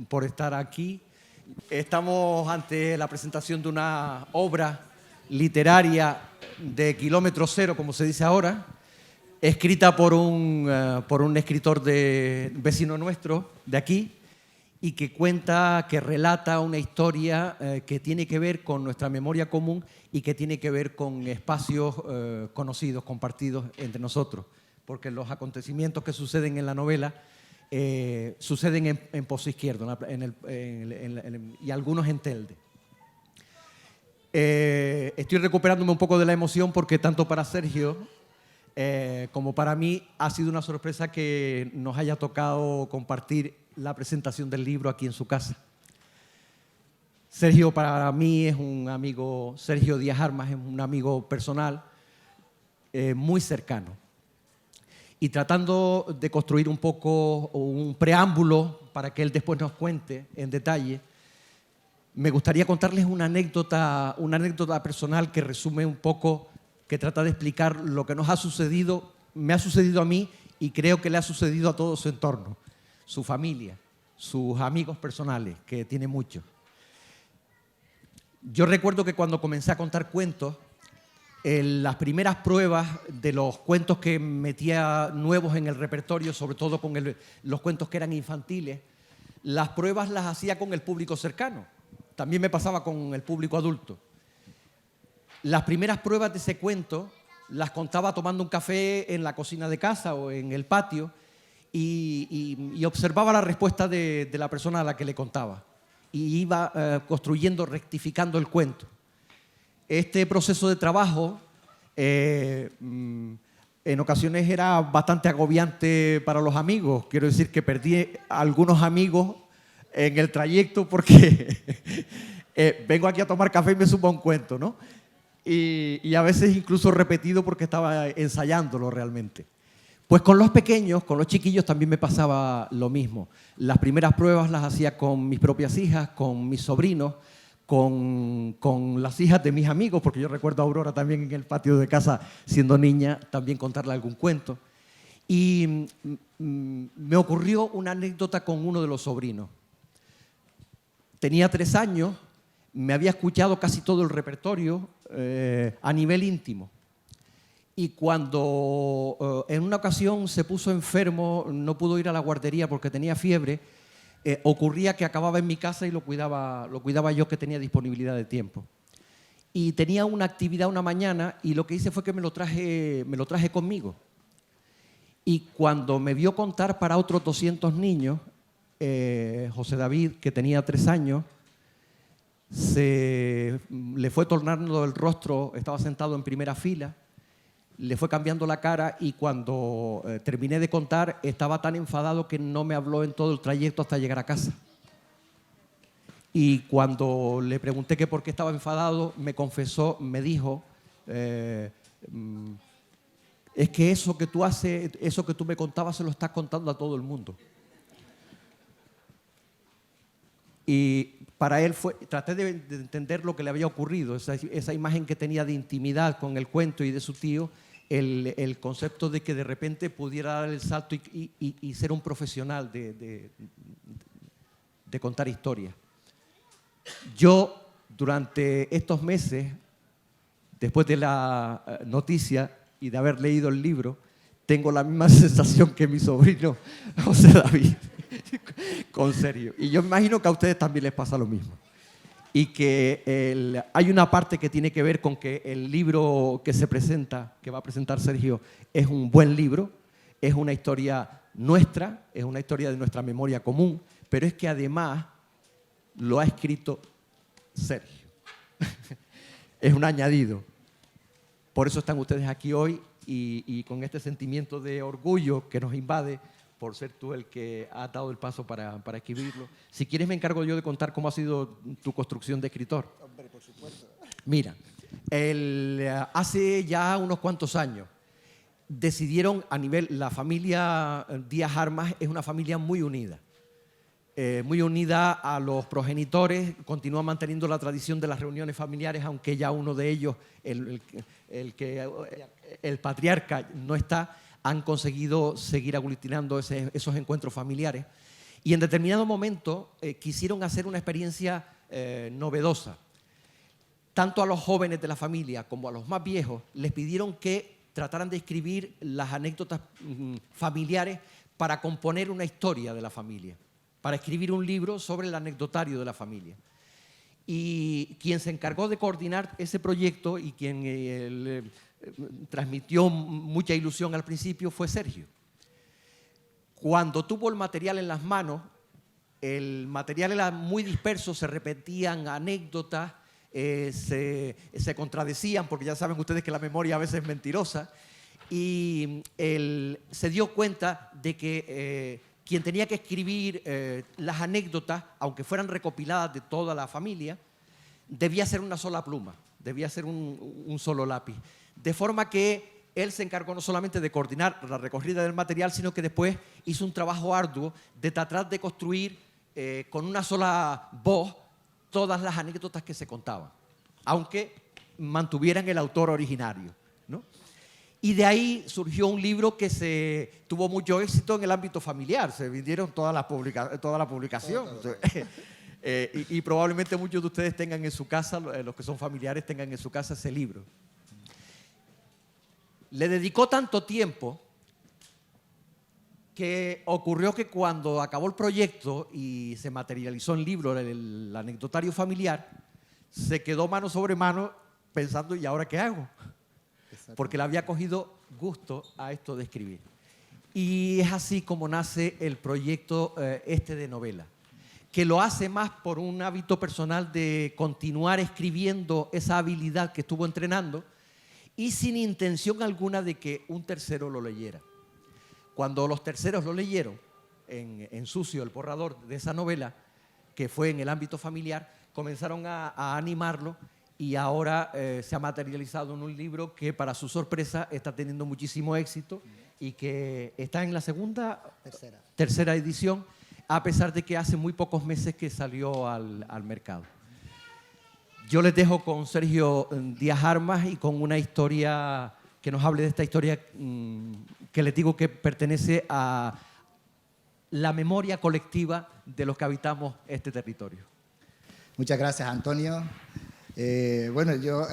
por estar aquí. Estamos ante la presentación de una obra literaria de kilómetro cero, como se dice ahora, escrita por un escritor vecino nuestro, de aquí, y que relata una historia que tiene que ver con nuestra memoria común y que tiene que ver con espacios conocidos, compartidos entre nosotros, porque los acontecimientos que suceden en la novela suceden en Pozo Izquierdo y algunos en Telde. Estoy recuperándome un poco de la emoción porque tanto para Sergio como para mí ha sido una sorpresa que nos haya tocado compartir la presentación del libro aquí en su casa. Sergio para mí es un amigo, Sergio Díaz Armas es un amigo personal muy cercano. Y tratando de construir un poco un preámbulo para que él después nos cuente en detalle, me gustaría contarles una anécdota personal que resume un poco, que trata de explicar lo que nos ha sucedido, me ha sucedido a mí y creo que le ha sucedido a todo su entorno, su familia, sus amigos personales, que tiene muchos. Yo recuerdo que cuando comencé a contar cuentos, las primeras pruebas de los cuentos que metía nuevos en el repertorio, sobre todo con los cuentos que eran infantiles, las pruebas las hacía con el público cercano. También me pasaba con el público adulto. Las primeras pruebas de ese cuento las contaba tomando un café en la cocina de casa o en el patio y observaba la respuesta de la persona a la que le contaba. Y iba construyendo, rectificando el cuento. Este proceso de trabajo en ocasiones era bastante agobiante para los amigos. Quiero decir que perdí algunos amigos en el trayecto porque vengo aquí a tomar café y me subo a un cuento, ¿no? Y a veces incluso repetido porque estaba ensayándolo realmente. Pues con los pequeños, con los chiquillos también me pasaba lo mismo. Las primeras pruebas las hacía con mis propias hijas, con mis sobrinos, con las hijas de mis amigos, porque yo recuerdo a Aurora también en el patio de casa, siendo niña, también contarle algún cuento. Y me ocurrió una anécdota con uno de los sobrinos. Tenía 3 años, me había escuchado casi todo el repertorio a nivel íntimo. Y cuando en una ocasión se puso enfermo, no pudo ir a la guardería porque tenía fiebre, ocurría que acababa en mi casa y lo cuidaba yo, que tenía disponibilidad de tiempo. Y tenía una actividad una mañana y lo que hice fue que me lo traje conmigo. Y cuando me vio contar para otros 200 niños, José David, que tenía 3 años, le fue tornando el rostro, estaba sentado en primera fila, le fue cambiando la cara y cuando terminé de contar estaba tan enfadado que no me habló en todo el trayecto hasta llegar a casa. Y cuando le pregunté que por qué estaba enfadado, me confesó, me dijo, es que eso que tú haces, eso que tú me contabas se lo estás contando a todo el mundo. Y para él traté de entender lo que le había ocurrido, esa imagen que tenía de intimidad con el cuento y de su tío, el concepto de que de repente pudiera dar el salto y ser un profesional de contar historias. Yo, durante estos meses, después de la noticia y de haber leído el libro, tengo la misma sensación que mi sobrino José David, con Sergio. Y yo me imagino que a ustedes también les pasa lo mismo. Y que hay una parte que tiene que ver con que el libro que se presenta, que va a presentar Sergio, es un buen libro, es una historia nuestra, es una historia de nuestra memoria común, pero es que además lo ha escrito Sergio. Es un añadido. Por eso están ustedes aquí hoy y con este sentimiento de orgullo que nos invade por ser tú el que ha dado el paso para escribirlo. Si quieres me encargo yo de contar cómo ha sido tu construcción de escritor. Hombre, por supuesto. Mira, hace ya unos cuantos años decidieron la familia Díaz Armas es una familia muy unida a los progenitores, continúa manteniendo la tradición de las reuniones familiares, aunque ya uno de ellos, el patriarca, no está, han conseguido seguir aglutinando esos encuentros familiares. Y en determinado momento quisieron hacer una experiencia novedosa. Tanto a los jóvenes de la familia como a los más viejos les pidieron que trataran de escribir las anécdotas familiares para componer una historia de la familia, para escribir un libro sobre el anecdotario de la familia. Y quien se encargó de coordinar ese proyecto y quien transmitió mucha ilusión al principio fue Sergio. Cuando tuvo el material en las manos, el material era muy disperso, se repetían anécdotas, se contradecían, porque ya saben ustedes que la memoria a veces es mentirosa, y él se dio cuenta de que quien tenía que escribir las anécdotas, aunque fueran recopiladas de toda la familia, debía ser una sola pluma, debía ser un solo lápiz. De forma que él se encargó no solamente de coordinar la recogida del material, sino que después hizo un trabajo arduo de tratar de construir con una sola voz todas las anécdotas que se contaban, aunque mantuvieran el autor originario, ¿no? Y de ahí surgió un libro que tuvo mucho éxito en el ámbito familiar. Se vendieron toda la publicación. Y probablemente muchos de ustedes tengan en su casa, los que son familiares, tengan en su casa ese libro. Le dedicó tanto tiempo que ocurrió que cuando acabó el proyecto y se materializó en libro el anecdotario familiar, se quedó mano sobre mano pensando, ¿y ahora qué hago? Porque le había cogido gusto a esto de escribir. Y es así como nace el proyecto de novela, que lo hace más por un hábito personal de continuar escribiendo esa habilidad que estuvo entrenando y sin intención alguna de que un tercero lo leyera. Cuando los terceros lo leyeron, en Sucio, el borrador de esa novela, que fue en el ámbito familiar, comenzaron a animarlo y ahora se ha materializado en un libro que, para su sorpresa, está teniendo muchísimo éxito y que está en la tercera edición, a pesar de que hace muy pocos meses que salió al mercado. Yo les dejo con Sergio Díaz Armas y con una historia que nos hable de esta historia que les digo que pertenece a la memoria colectiva de los que habitamos este territorio. Muchas gracias, Antonio. Bueno, yo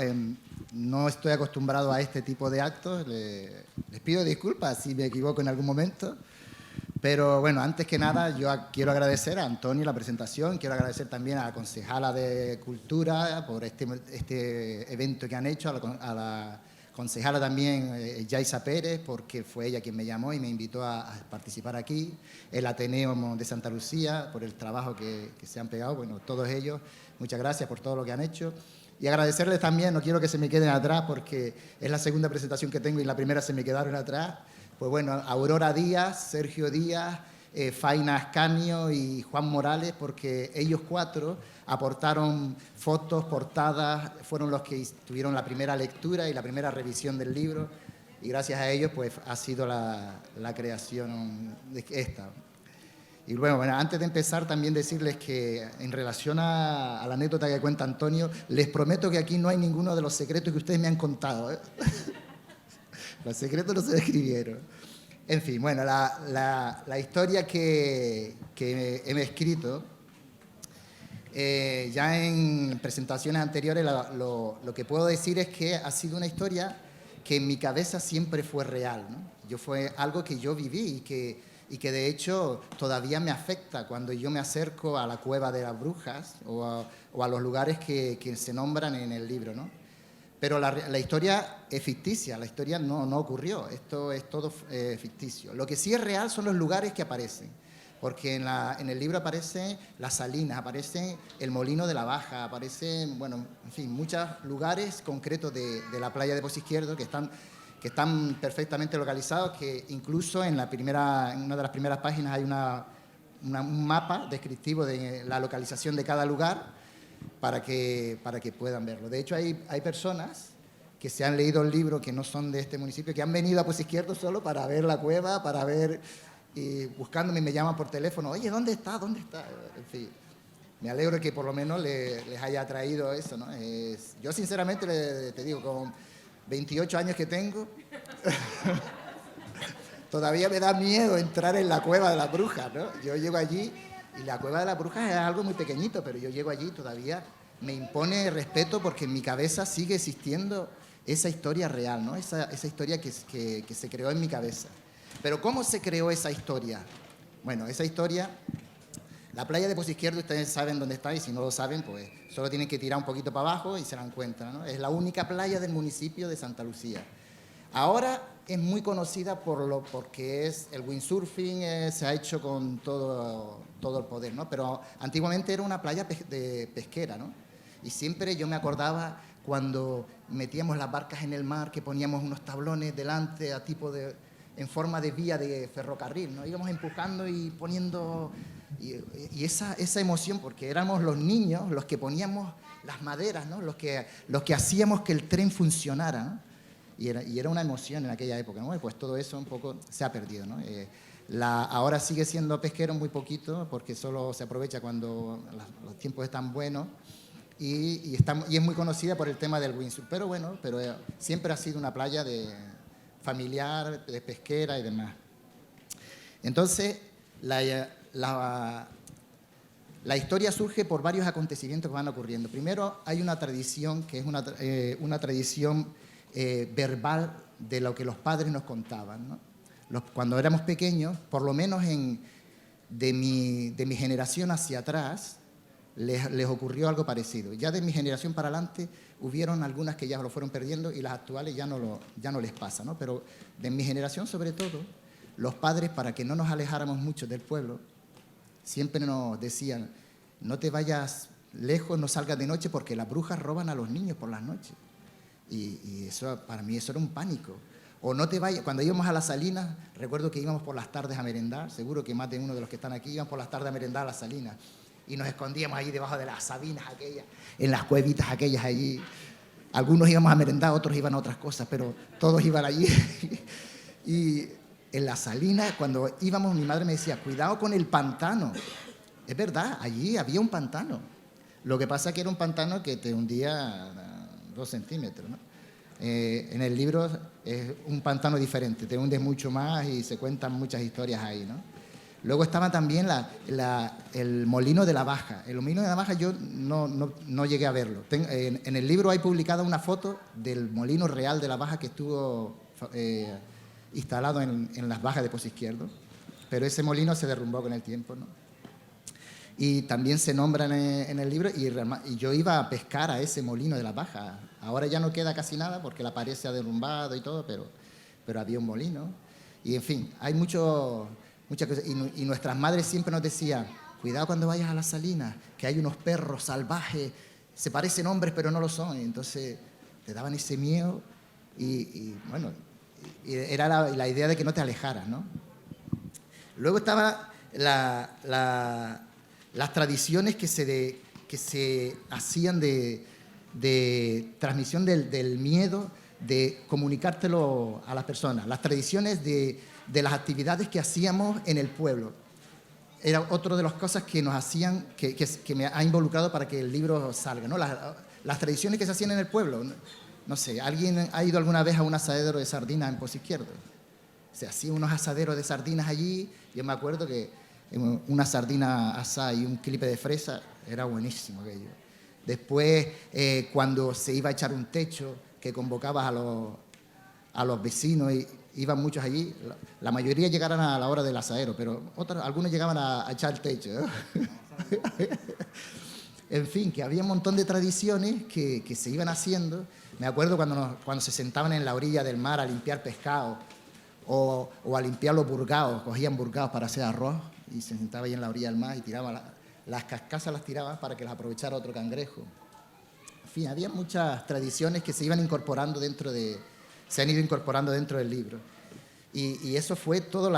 no estoy acostumbrado a este tipo de actos. Les pido disculpas si me equivoco en algún momento. Pero bueno, antes que nada, yo quiero agradecer a Antonio la presentación. Quiero agradecer también a la concejala de Cultura por este evento que han hecho, a la concejala también, Yaisa Pérez, porque fue ella quien me llamó y me invitó a participar aquí. El Ateneo de Santa Lucía, por el trabajo que se han pegado. Bueno, todos ellos, muchas gracias por todo lo que han hecho. Y agradecerles también, no quiero que se me queden atrás, porque es la segunda presentación que tengo y la primera se me quedaron atrás. Pues bueno, Aurora Díaz, Sergio Díaz, Faina Ascanio y Juan Morales, porque ellos cuatro aportaron fotos, portadas, fueron los que tuvieron la primera lectura y la primera revisión del libro, y gracias a ellos pues ha sido la creación de esta. Y bueno, antes de empezar también decirles que en relación a la anécdota que cuenta Antonio, les prometo que aquí no hay ninguno de los secretos que ustedes me han contado, ¿eh? Los secretos no se describieron. En fin, bueno, la historia que he escrito, ya en presentaciones anteriores, lo que puedo decir es que ha sido una historia que en mi cabeza siempre fue real, ¿no? Fue algo que yo viví y que de hecho todavía me afecta cuando yo me acerco a la Cueva de las Brujas o a los lugares que se nombran en el libro, ¿no? Pero la historia es ficticia, la historia no ocurrió, esto es todo ficticio. Lo que sí es real son los lugares que aparecen, porque en el libro aparecen las salinas, aparece el molino de la Baja, aparecen, bueno, en fin, muchos lugares concretos de la playa de Pozo Izquierdo que están perfectamente localizados, que incluso en una de las primeras páginas hay un mapa descriptivo de la localización de cada lugar, para que puedan verlo. De hecho, hay personas que se han leído el libro, que no son de este municipio, que han venido a Pozo Izquierdo solo para ver la cueva, para ver, y buscándome, me llaman por teléfono, oye, ¿dónde está? ¿Dónde está? En fin, me alegro que por lo menos les haya traído eso, ¿no? Yo sinceramente te digo, con 28 años que tengo, todavía me da miedo entrar en la cueva de las brujas, ¿no? Yo llego allí y la cueva de las brujas es algo muy pequeñito, pero yo llego allí y todavía me impone respeto porque en mi cabeza sigue existiendo esa historia real, ¿no? Esa historia que se creó en mi cabeza. Pero ¿cómo se creó esa historia? Bueno, esa historia, la playa de Pozo Izquierdo, ustedes saben dónde está y si no lo saben, pues solo tienen que tirar un poquito para abajo y se dan cuenta, ¿no? Es la única playa del municipio de Santa Lucía. Ahora es muy conocida porque es el windsurfing, se ha hecho con todo el poder, ¿no? Pero antiguamente era una playa de pesquera, ¿no? Y siempre yo me acordaba cuando metíamos las barcas en el mar, que poníamos unos tablones delante en forma de vía de ferrocarril, ¿no? Íbamos empujando y poniendo... Y esa emoción, porque éramos los niños los que poníamos las maderas, ¿no? Los que hacíamos que el tren funcionara, ¿no? Y era una emoción en aquella época, ¿no? Pues todo eso un poco se ha perdido, ¿no? Ahora sigue siendo pesquero muy poquito, porque solo se aprovecha cuando los tiempos están buenos, y es muy conocida por el tema del windsurf. Pero bueno, siempre ha sido una playa familiar, de pesquera y demás. Entonces, la historia surge por varios acontecimientos que van ocurriendo. Primero, hay una tradición que es una tradición verbal de lo que los padres nos contaban, ¿no? Cuando éramos pequeños, por lo menos de mi generación hacia atrás, les ocurrió algo parecido. Ya de mi generación para adelante hubieron algunas que ya lo fueron perdiendo y las actuales ya no les pasa, ¿no? Pero de mi generación, sobre todo, los padres, para que no nos alejáramos mucho del pueblo, siempre nos decían: no te vayas lejos, no salgas de noche porque las brujas roban a los niños por las noches. Y eso, para mí eso era un pánico. O no te vayas, cuando íbamos a las Salinas, recuerdo que íbamos por las tardes a merendar, seguro que más de uno de los que están aquí iban por las tardes a merendar a las Salinas, y nos escondíamos allí debajo de las sabinas aquellas, en las cuevitas aquellas allí. Algunos íbamos a merendar, otros iban a otras cosas, pero todos iban allí. Y en las Salinas, cuando íbamos, mi madre me decía: cuidado con el pantano. Es verdad, allí había un pantano. Lo que pasa es que era un pantano que te hundía 2 centímetros, ¿no? En el libro es un pantano diferente, te hundes mucho más y se cuentan muchas historias ahí, ¿no? Luego estaba también el Molino de la Baja. El Molino de la Baja yo no llegué a verlo. En el libro hay publicada una foto del Molino Real de la Baja que estuvo instalado en las Bajas de Pozo Izquierdo, pero ese molino se derrumbó con el tiempo, ¿no? Y también se nombran en el libro, y yo iba a pescar a ese molino de la Baja. Ahora ya no queda casi nada porque la pared se ha derrumbado y todo, pero había un molino. Y en fin, hay muchas cosas. Y nuestras madres siempre nos decían: cuidado cuando vayas a las Salinas, que hay unos perros salvajes, se parecen hombres pero no lo son. Y entonces te daban ese miedo y bueno, era la idea de que no te alejaras, ¿no? Luego estaba las tradiciones que se hacían de transmisión del miedo, de comunicártelo a las personas. Las tradiciones de las actividades que hacíamos en el pueblo. Era otra de las cosas que nos hacían, que me ha involucrado para que el libro salga, ¿no? Las tradiciones que se hacían en el pueblo. No sé, ¿alguien ha ido alguna vez a un asadero de sardinas en Pozo Izquierdo? Se hacían unos asaderos de sardinas allí. Yo me acuerdo que una sardina asada y un clipe de fresa era buenísimo aquello. Después, cuando se iba a echar un techo, que convocabas a los vecinos, y iban muchos allí, la mayoría llegaron a la hora del asadero, pero algunos llegaban a echar el techo, ¿eh? En fin, que había un montón de tradiciones que se iban haciendo. Me acuerdo cuando se sentaban en la orilla del mar a limpiar pescado o a limpiar los burgaos, cogían burgaos para hacer arroz y se sentaba ahí en la orilla del mar y tiraban las cascasas, las tiraban para que las aprovechara otro cangrejo. En fin, había muchas tradiciones que se iban incorporando se han ido incorporando dentro del libro. Y eso fue todo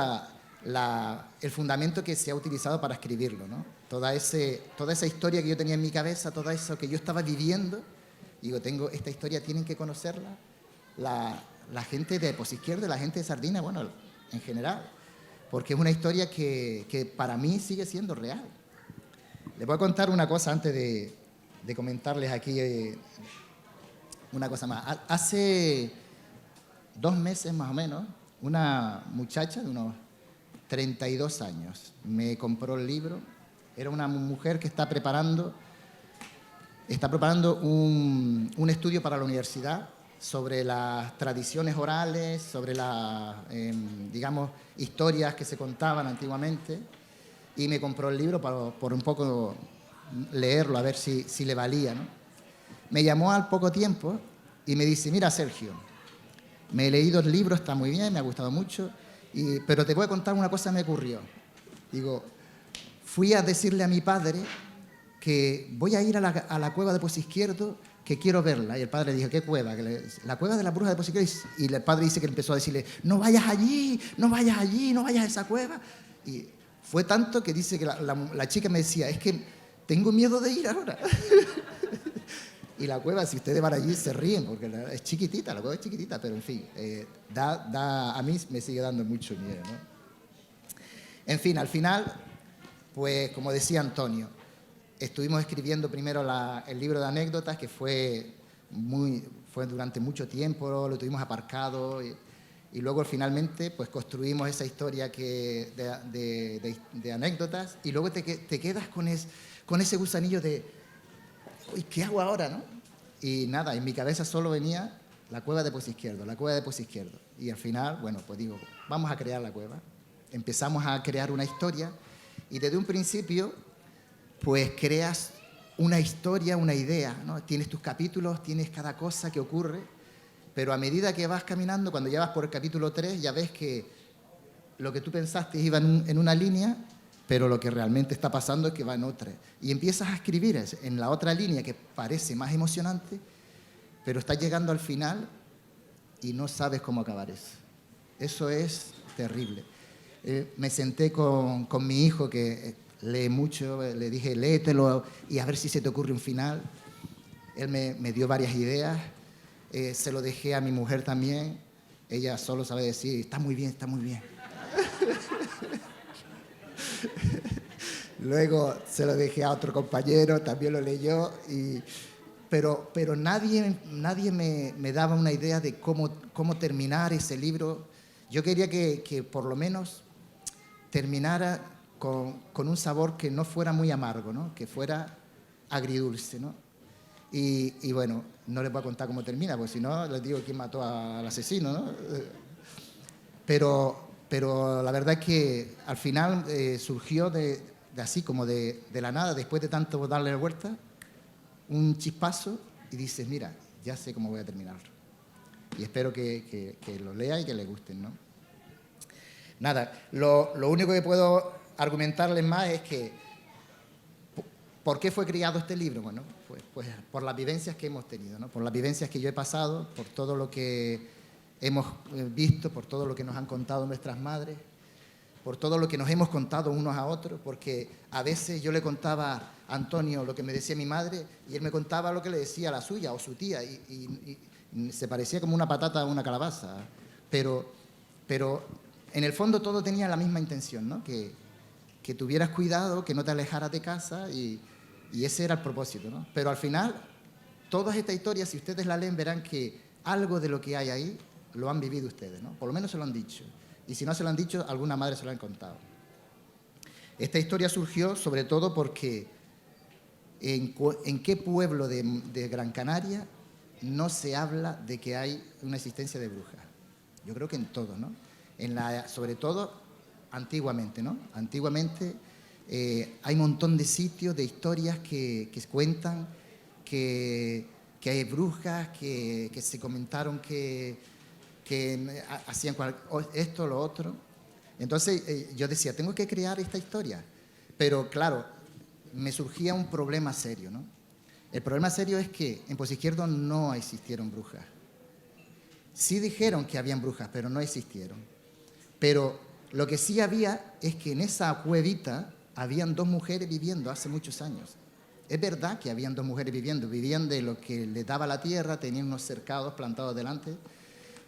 el fundamento que se ha utilizado para escribirlo, ¿no? Toda esa historia que yo tenía en mi cabeza, todo eso que yo estaba viviendo. Digo, esta historia, tienen que conocerla la gente de Pozo Izquierdo, la gente de Sardina, bueno, en general, porque es una historia que para mí sigue siendo real. Les voy a contar una cosa antes de comentarles aquí una cosa más. Hace 2 meses más o menos, una muchacha de unos 32 años me compró el libro. Era una mujer que está preparando un estudio para la universidad sobre las tradiciones orales, sobre las, digamos, historias que se contaban antiguamente, y me compró el libro por un poco leerlo, a ver si le valía, ¿no? Me llamó al poco tiempo y me dice, mira, Sergio, me he leído el libro, está muy bien, me ha gustado mucho, pero te voy a contar una cosa que me ocurrió. Digo, fui a decirle a mi padre que voy a ir a la cueva de Pozo Izquierdo, que quiero verla. Y el padre dijo, ¿qué cueva? La cueva de la bruja de Pozo Izquierdo. Y el padre dice que empezó a decirle, no vayas allí, no vayas allí, no vayas a esa cueva. Y fue tanto que dice que la chica me decía, es que tengo miedo de ir ahora. Y la cueva, si ustedes van allí, se ríen, porque es chiquitita, la cueva es chiquitita, pero en fin, a mí me sigue dando mucho miedo, ¿no? En fin, al final, pues como decía Antonio, estuvimos escribiendo primero el libro de anécdotas, que fue durante mucho tiempo, lo tuvimos aparcado, y luego finalmente pues construimos esa historia de anécdotas, y luego te quedas con ese gusanillo de, uy, ¿qué hago ahora, no? Y nada, en mi cabeza solo venía la cueva de Pozo Izquierdo, la cueva de Pozo Izquierdo. Y al final, bueno, pues digo, vamos a crear la cueva. Empezamos a crear una historia, y desde un principio pues creas una historia, una idea, ¿no? Tienes tus capítulos, tienes cada cosa que ocurre, pero a medida que vas caminando, cuando ya vas por el capítulo 3, ya ves que lo que tú pensaste iba en una línea, pero lo que realmente está pasando es que va en otra. Y empiezas a escribir en la otra línea que parece más emocionante, pero estás llegando al final y no sabes cómo acabar eso. Eso es terrible. Me senté con mi hijo, que lee mucho, le dije, léetelo y a ver si se te ocurre un final. Él me dio varias ideas, se lo dejé a mi mujer también. Ella solo sabe decir, está muy bien, está muy bien. Luego se lo dejé a otro compañero, también lo leyó, pero nadie me daba una idea de cómo terminar ese libro. Yo quería que por lo menos terminara con un sabor que no fuera muy amargo, ¿no? Que fuera agridulce, ¿no? Y bueno, no les voy a contar cómo termina, porque si no les digo quién mató al asesino, ¿no? Pero la verdad es que al final surgió de así como de la nada, después de tanto darle vuelta, un chispazo, y dices, mira, ya sé cómo voy a terminarlo. Y espero que lo lea y que le gusten, ¿no? Nada, lo único que puedo argumentarles más es que ¿por qué fue creado este libro? Bueno, pues por las vivencias que hemos tenido, ¿no? Por las vivencias que yo he pasado, por todo lo que hemos visto, por todo lo que nos han contado nuestras madres, por todo lo que nos hemos contado unos a otros, porque a veces yo le contaba a Antonio lo que me decía mi madre y él me contaba lo que le decía la suya o su tía, y se parecía como una patata a una calabaza, pero en el fondo todo tenía la misma intención, ¿no? Que tuvieras cuidado, que no te alejaras de casa, y ese era el propósito, ¿no? Pero al final, todas estas historias, si ustedes la leen, verán que algo de lo que hay ahí lo han vivido ustedes, ¿no? Por lo menos se lo han dicho. Y si no se lo han dicho, alguna madre se lo han contado. Esta historia surgió sobre todo porque ¿en qué pueblo de Gran Canaria no se habla de que hay una existencia de brujas? Yo creo que en todos, ¿no? Sobre todo antiguamente, ¿no? Antiguamente hay un montón de sitios, de historias que cuentan que hay brujas, que se comentaron que hacían esto, lo otro. Entonces yo decía, tengo que crear esta historia. Pero claro, me surgía un problema serio, ¿no? El problema serio es que en Pozo Izquierdo no existieron brujas. Sí dijeron que habían brujas, pero no existieron. Pero lo que sí había es que en esa cuevita habían dos mujeres viviendo hace muchos años. Es verdad que habían dos mujeres viviendo, vivían de lo que les daba la tierra, tenían unos cercados plantados delante,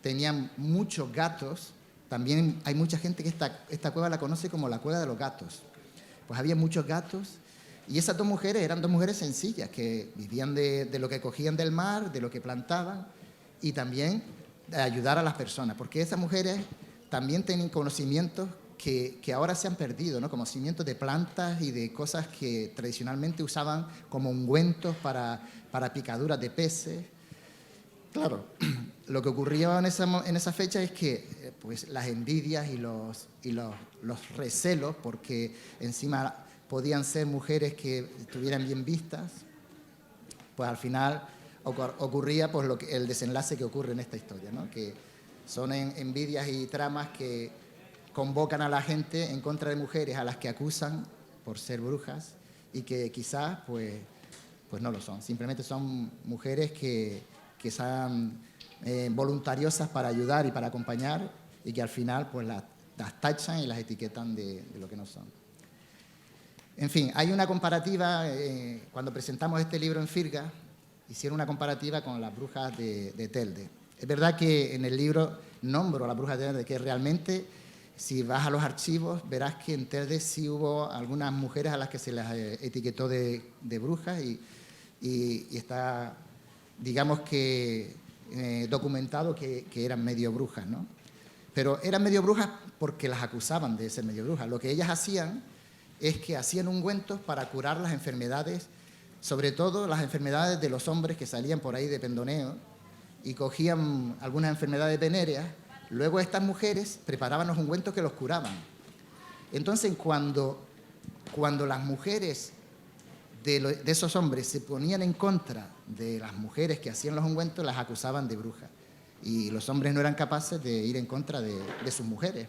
tenían muchos gatos. También hay mucha gente que esta cueva la conoce como la cueva de los gatos. Pues había muchos gatos, y esas dos mujeres eran dos mujeres sencillas que vivían de lo que cogían del mar, de lo que plantaban, y también de ayudar a las personas, porque esas mujeres también tenían conocimientos que ahora se han perdido, ¿no? Conocimientos de plantas y de cosas que tradicionalmente usaban como ungüentos para picaduras de peces. Claro, lo que ocurría en esa fecha es que pues, las envidias y los recelos, porque encima podían ser mujeres que estuvieran bien vistas, pues al final ocurría pues, el desenlace que ocurre en esta historia, ¿no? Que son envidias y tramas que convocan a la gente en contra de mujeres a las que acusan por ser brujas y que quizás pues no lo son. Simplemente son mujeres que sean voluntariosas para ayudar y para acompañar y que al final pues las tachan y las etiquetan de lo que no son. En fin, hay una comparativa, cuando presentamos este libro en Firga, hicieron una comparativa con las brujas de Telde. Es verdad que en el libro nombro a las brujas de Telde, que realmente, si vas a los archivos, verás que en Telde sí hubo algunas mujeres a las que se las etiquetó de brujas y está, digamos que, documentado que eran medio brujas, ¿no? Pero eran medio brujas porque las acusaban de ser medio brujas. Lo que ellas hacían es que hacían ungüentos para curar las enfermedades, sobre todo las enfermedades de los hombres que salían por ahí de pendoneo y cogían algunas enfermedades venéreas. Luego estas mujeres preparaban los ungüentos que los curaban. Entonces, cuando las mujeres de esos hombres se ponían en contra de las mujeres que hacían los ungüentos, las acusaban de brujas. Y los hombres no eran capaces de ir en contra de sus mujeres.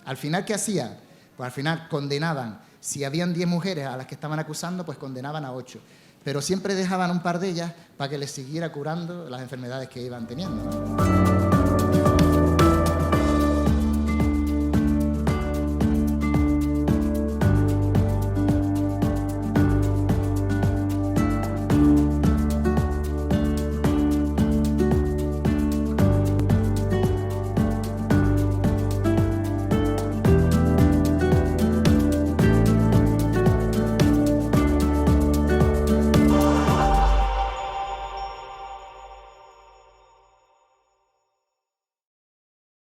Al final, ¿qué hacían? Pues al final condenaban. Si habían 10 mujeres a las que estaban acusando, pues condenaban a 8. Pero siempre dejaban un par de ellas para que les siguiera curando las enfermedades que iban teniendo.